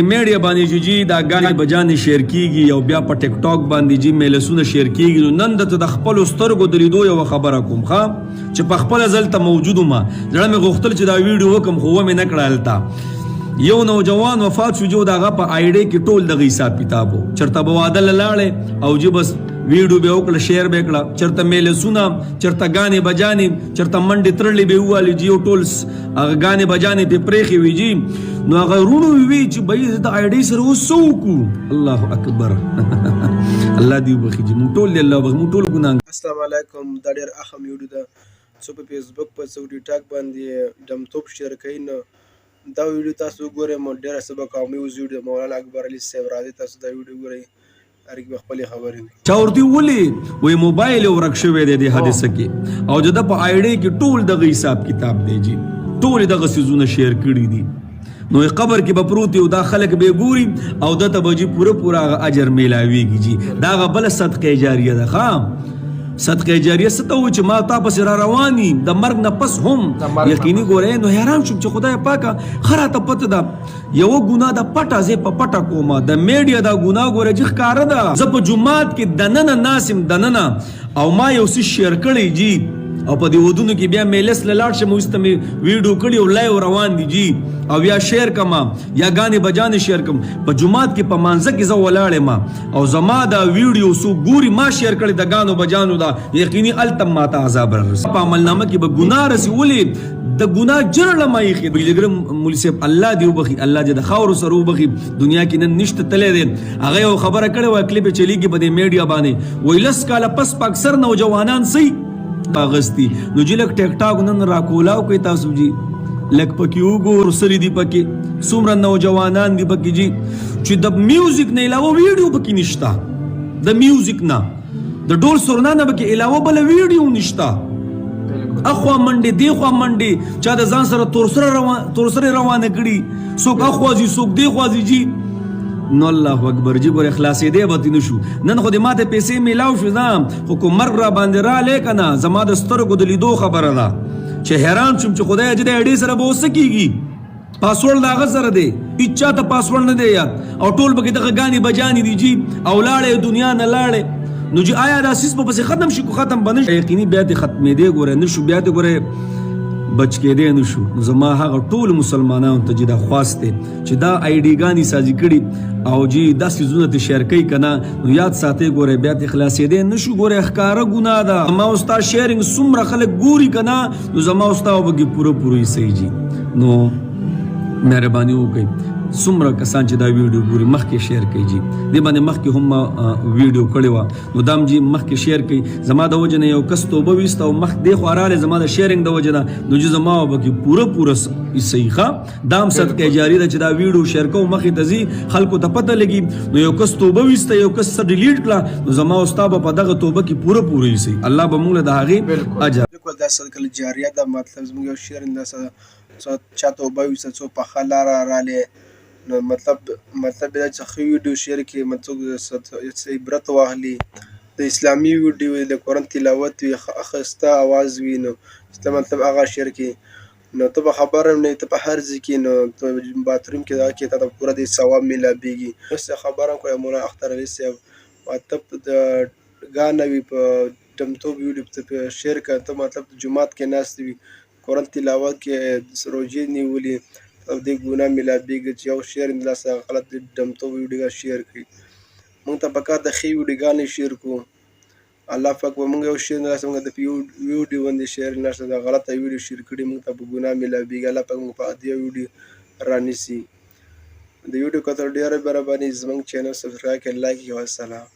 میډیا باندې جی دا غانې بجانې شیر کیږي او بیا په ټیک ټاک باندې جی میلسونه شیر کیږي. نو نن د خپل سترګو د لیدو یو خبره کوم چې په خپل ځلته موجود ما زړه مې غوښتل چې دا ویډیو وکم خو مې نه کړالتا. یو نوجوان وفات شو جو دغه په آی ډی کې ټول دغه حساب کتابو چرته بواده لاړې او جی بس ویډیو به وکړه شیر به کړه چرته میلسونه چرته غانې بجانې چرته منډې ترلې به والی جی ټول هغه غانې بجانې په پرېخي وی جی. نو هغه رونو وی چې بای د آی ډی سره وسوکو. الله اکبر. الله دی وبخي جی مو ټول الله وبخي مو ټول ګناه. السلام علیکم. دا ډېر اهم ویډیو ده څو په فیسبوک په څو ټیک باندې دمتوب شیر کوي. نو دا ویډیو تاسو ګورئ مو ډېر سبق او میوز ویډیو مولانا اکبر علي صاحب راځي تاسو دا ویډیو ګورئ هرګ به خپل خبرې چاورتي ولي وای موبایل ورک شوی دی د حادثه کې او د په آی ډی کې ټول دغه حساب کتاب دی جی ټول دغه سيزونه شیر کړی دي. نو قبر کې به پروت یو دا خلک به ګوري او د ته به پورا اجر میلاویږي جی. دا غبل صدقه جاریه ده خام صدقه جاریه ستو چې ما تا پس را رواني د مرګ نه پس هم یقیني ګورې. نو حیران شوم چې خدای پاکه خره ته پته ده یو ګناه د پټه زه په پټه کومه د میډیا دا ګناه ګورې چې ښکاره ده. زه په جمعات کې دننه ناسم دننه او ما یو څه شیر کړی جی او په دې ودونو کې بیا میلس لاړ شم مستمه ویډیو کړی او لایو روان دي جی او یا شیر کما یا غانې بجانې شیر کم په جمعات کې په مانځه کې زه ولاړم ما او زما دا ویډیو سو ګوري ما شیر کړی د غانو بجانو دا یقیني التم ماته عذاب رس په عملنامه کې به ګناه رسی ولې د ګناه جرړه ما یې خې بجګرم مولوی صاحب الله دی وبخي الله دې د خاور سره وبخي دنیا کې نن نشته تلې دي هغه یو خبره کړې و کلیپ چلیږي په دې میډیا باندې ویلس کاله پس په اکثر نوجوانان سي باغستی نو جی لک ټیک ټاک نن راکولاو کوي تاسو جی لک پکې وګور سری دی پکې څومره نوجوانان دی پکې جی چې د میوزیک نه علاوه ویډیو پکې نشتا د میوزیک نه د ډول سرنا نه پکې علاوه بل ویډیو نشتا. اخوا منډي دی خوا منډي چا د ځان سره تورسره روانه کړي څوک اخوازي څوک دی خوازي جی. نو الله اکبر جی ګور اخلاصې دی به نشو نن خو دې ماته پیسې میلاو شو ځم خو کومر را باندې را لیکنه زما د سترګو د لیدو خبره ده چې حیران شوم چې خدای دې اډې سره به وسکیږي پاسورډ داغه سره دی اچا ته پاسورډ نه دی یاد او ټول بګې دغه غانې بجانې دی جی او لاړې دنیا نه لاړې. نو جی آیا دا سیس په پسې ختم شي کو ختم بنش یقیني بیا دې ختمې دی ګوره نشو بیا دې ګوره بچ کې دی نشو. زما هغه ټول مسلمانانو ته جدا خواسته چې دا آی ډی غانی سازي کړي او جی دا سيزونه ته شیر کوي کنه نو یاد ساتي ګوره بیا ته خلاصې دی نشو ګوره ښکارا ګناه ده. ما استاد شیرینګ سمره خلک ګوري کنه نو زما استاد وبګي پوره صحیح جی. نو مهرباني وکړئ سمره کسان چې دا ویډیو ګوري مخکې شیر کړئ جی دې باندې مخکې هم ویډیو کړی و نو دام جی مخکې شیر کړئ زما د وجه نه یو کس توبه ویست او مخ دی خو رااله زما د شیرینګ د وجه نه نو جی زما وبګي پوره صحیح ښه دام صدقه جاری ده چې دا ویډیو شیر کوم مخې ته ځي خلکو ته پته لګي نو یو کس توبه ویست یو کس ډیلیټ کړه نو زما استاد په دغه توبه کې پوره صحیح الله به موږ له هغه اجر بالکل دا صدقه جاریه ده مطلب زموږ یو شیرینګ ده چا توبه ویست څو په خلاره رااله نو مطلب دا چې ښه ویډیو شیر کړي مطلب عبرت واخلي د اسلامي ویډیو د قرآن تلاوت وي اخسته اواز وي نو مطلب هغه شیر کړي نو ته به خبر هم نه ته په هر ځای کې نو باتروم کې دغه کې ته د پوره د ثواب میلاویږي. اوس خبر هم کړی مولانا اختر علي صاحب ته د ګانه وي په دمتوب ویډیو ته شیر کړه ته مطلب جومات کې ناست وي قرآن تلاوت کې روژې نیولي او دې ګناه میلاویږي چې یو شیر د لاسه غلط دمتوب ویډیو شیر کړي. موږ ته پکار د ښې ویډیوګانې شیر کړو الله پاک به موږ یو شیر د لاسه موږ د ویډیو باندې شیر لاسه د غلطه ویډیو شیر کړي موږ ته په ګناه میلاویږي الله پاک موږ په دې ویډیو رانیسي. د ویډیو کتل ډېره مهرباني زموږ چینل سبسکرایب کړئ لایک یې والسلام.